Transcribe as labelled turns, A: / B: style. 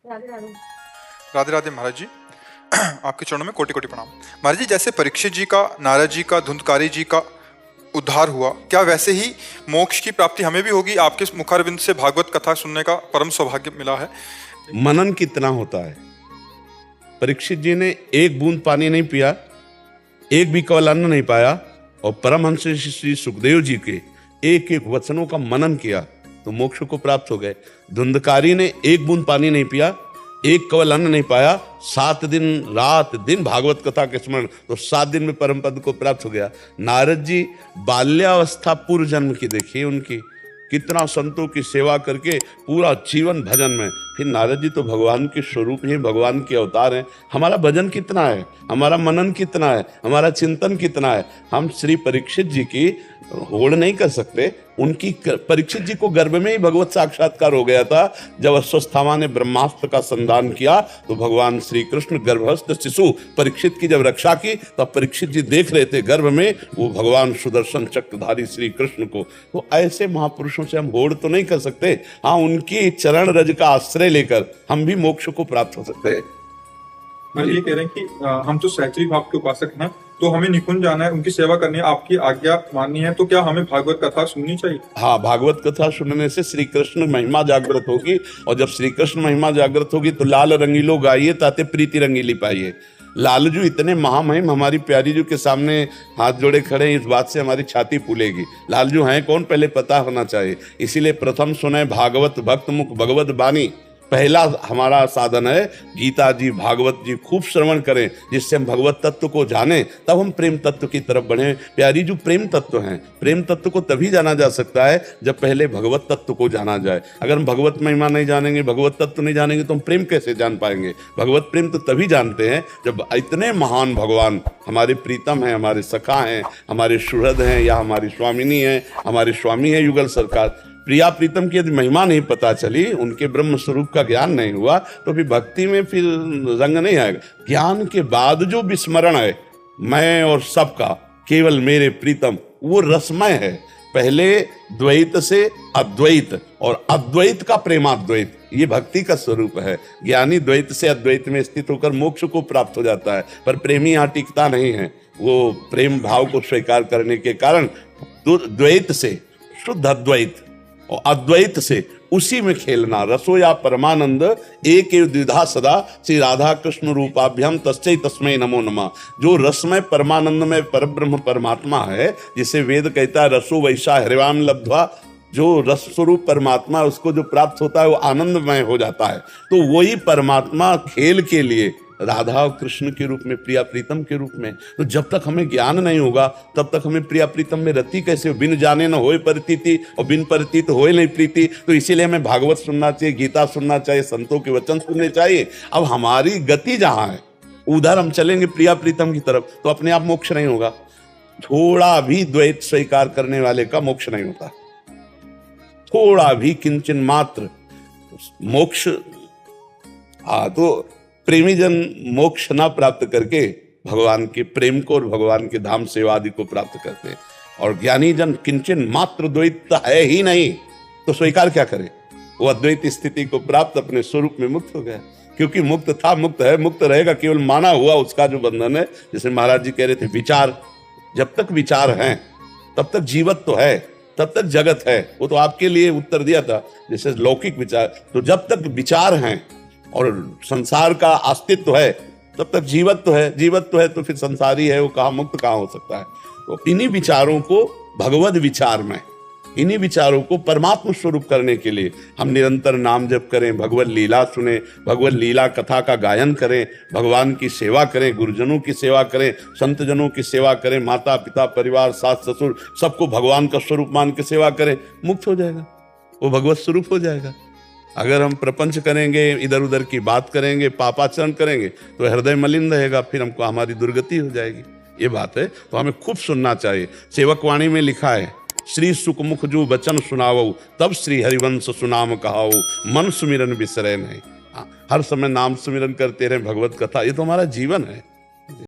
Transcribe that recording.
A: राधे राधे।
B: राधे राधे महाराज जी। आपके चरणों में कोटि कोटि प्रणाम। महाराज जी, जैसे परीक्षित जी का, नारद जी का, धुंधकारी जी का उद्धार हुआ, क्या वैसे ही मोक्ष की प्राप्ति हमें भी होगी? आपके मुखारविंद से भागवत कथा सुनने का परम सौभाग्य मिला है।
C: मनन कितना होता है। परीक्षित जी ने एक बूंद पानी नहीं पिया, एक भी केवल अन्न नहीं पाया, और परमहंस श्री सुखदेव जी के एक एक वचनों का मनन किया तो मोक्ष को प्राप्त हो गए। धुंधकारी ने एक बूंद पानी नहीं पिया, एक केवल अन्न नहीं पाया, 7 दिन रात दिन भागवत कथा के स्मरण, तो 7 दिन में परम पद को प्राप्त हो गया। नारद जी बाल्यावस्था पूर्व जन्म की देखिए, उनकी कितना संतों की सेवा करके पूरा जीवन भजन में। फिर नारद जी तो भगवान के स्वरूप ही, भगवान के अवतार हैं। हमारा भजन कितना है, हमारा मनन कितना है, हमारा चिंतन कितना है। हम श्री परीक्षित जी की होड़ नहीं कर सकते। उनकी परीक्षित जी को गर्भ में ही भगवत साक्षात्कार हो गया था। जब अश्वत्थामा ने ब्रह्मास्त्र का संधान किया तो भगवान श्री कृष्ण गर्भस्थ शिशु परीक्षित की जब रक्षा की, तब परीक्षित जी देख रहे थे गर्भ में वो भगवान सुदर्शन चक्रधारी श्री कृष्ण को। तो ऐसे महापुरुषों से हम होड़ तो नहीं कर सकते। हाँ, उनकी चरण रज का आश्रय लेकर हम भी मोक्ष को प्राप्त हो सकते हैं।
B: मैं ये कह रहे हैं कि हम तो सहचरी भाव के उपासक हैं, तो हमें निकुंज जाना है, उनकी सेवा करनी है, आपकी आज्ञा माननी है, तो क्या हमें भागवत कथा सुननी चाहिए?
C: हाँ, भागवत कथा सुनने से श्री कृष्ण महिमा जागृत होगी, और जब श्री कृष्ण महिमा जागृत होगी तो लाल रंगीलो गाइए ताते प्रीति रंगीली पाइए। लालजू इतने महामहिम हमारी प्यारी जी के सामने हाथ जोड़े खड़े हैं, इस बात से हमारी छाती फूलेगी। लालजू हैं कौन, पहले पता होना चाहिए। इसीलिए प्रथम सुने भागवत भक्त मुख भगवत बानी। पहला हमारा साधन है गीता जी, भागवत जी खूब श्रवण करें, जिससे हम भगवत तत्व को जानें, तब हम प्रेम तत्व की तरफ बढ़ें। प्यारी जो प्रेम तत्व हैं, प्रेम तत्व को तभी जाना जा सकता है जब पहले भगवत तत्व को जाना जाए। अगर हम भगवत महिमा नहीं जानेंगे, भगवत तत्व नहीं जानेंगे, तो हम प्रेम कैसे जान पाएंगे? भगवत प्रेम तो तभी जानते हैं जब इतने महान भगवान हमारे प्रीतम हैं, हमारे सखा हैं, हमारे सुहृद हैं, या हमारी स्वामिनी हैं, हमारे स्वामी हैं युगल सरकार। प्रिया प्रीतम की यदि महिमा नहीं पता चली, उनके ब्रह्म स्वरूप का ज्ञान नहीं हुआ, तो फिर भक्ति में फिर रंग नहीं आएगा। ज्ञान के बाद जो विस्मरण है मैं और सबका केवल मेरे प्रीतम, वो रसमय है। पहले द्वैत से अद्वैत, और अद्वैत का प्रेमाद्वैत, ये भक्ति का स्वरूप है। ज्ञानी द्वैत से अद्वैत में स्थित होकर मोक्ष को प्राप्त हो जाता है, पर प्रेमी यहाँ टिकता नहीं है। वो प्रेम भाव को स्वीकार करने के कारण द्वैत से शुद्ध अद्वैत और अद्वैत से उसी में खेलना। रसोया परमानंद एक द्विधा सदा श्री राधा कृष्ण रूपाभ्याम तस्मै तस्मै नमो नमः। जो रसमय परमानंद में परब्रह्म परमात्मा है, जिसे वेद कहता है रसो वैसा हरिवाम लब्ध्वा, जो रस स्वरूप परमात्मा उसको जो प्राप्त होता है वो आनंदमय हो जाता है। तो वही परमात्मा खेल के लिए राधा और कृष्ण के रूप में, प्रिया प्रीतम के रूप में। तो जब तक हमें ज्ञान नहीं होगा तब तक हमें प्रिया प्रीतम में रति कैसे? बिन जाने न होए परितीति, और बिन परितीत होए नहीं प्रीति। तो इसीलिए हमें भागवत सुनना चाहिए, गीता सुनना चाहिए, संतों के वचन सुनने चाहिए। अब हमारी गति जहाँ है उधर हम चलेंगे प्रिया प्रीतम की तरफ, तो अपने आप मोक्ष नहीं होगा। थोड़ा भी द्वैत स्वीकार करने वाले का मोक्ष नहीं होता, थोड़ा भी किंचन मात्र मोक्ष। हाँ, तो प्रेमी जन मोक्ष ना प्राप्त करके भगवान के प्रेम को और भगवान के धाम सेवा आदि को प्राप्त करते हैं। और ज्ञानी जन किंचन मात्र द्वैत है ही नहीं, तो स्वीकार क्या करे? वो अद्वैत स्थिति को प्राप्त अपने स्वरूप में मुक्त हो गया, क्योंकि मुक्त था, मुक्त है, मुक्त रहेगा। केवल माना हुआ उसका जो बंधन है, जैसे महाराज जी कह रहे थे विचार, जब तक विचार हैं तब तक जीवत तो है, तब तक जगत है। वो तो आपके लिए उत्तर दिया था, जैसे लौकिक विचार। तो जब तक विचार हैं और संसार का अस्तित्व है तब तक जीवत तो है, जीवत तो है तो फिर संसारी है, वो कहाँ मुक्त कहाँ हो सकता है? तो इन्हीं विचारों को भगवद विचार में, इन्हीं विचारों को परमात्मा स्वरूप करने के लिए हम निरंतर नाम जप करें, भगवद लीला सुने, भगवद लीला कथा का गायन करें, भगवान की सेवा करें, गुरुजनों की सेवा करें, संत जनों की सेवा करें, माता पिता परिवार सास ससुर सबको भगवान का स्वरूप मान के सेवा करें, मुक्त हो जाएगा, वो भगवत स्वरूप हो जाएगा। अगर हम प्रपंच करेंगे, इधर उधर की बात करेंगे, पापाचरण करेंगे, तो हृदय मलिन रहेगा, फिर हमको हमारी दुर्गति हो जाएगी। ये बात है, तो हमें खूब सुनना चाहिए। सेवकवाणी में लिखा है, श्री सुखमुख जो वचन सुनावो, तब श्री हरिवंश सुनाम कहाओ, मन सुमिरन बिसरे नहीं। हर समय नाम सुमिरन करते रहे, भगवत कथा, ये तो हमारा जीवन है।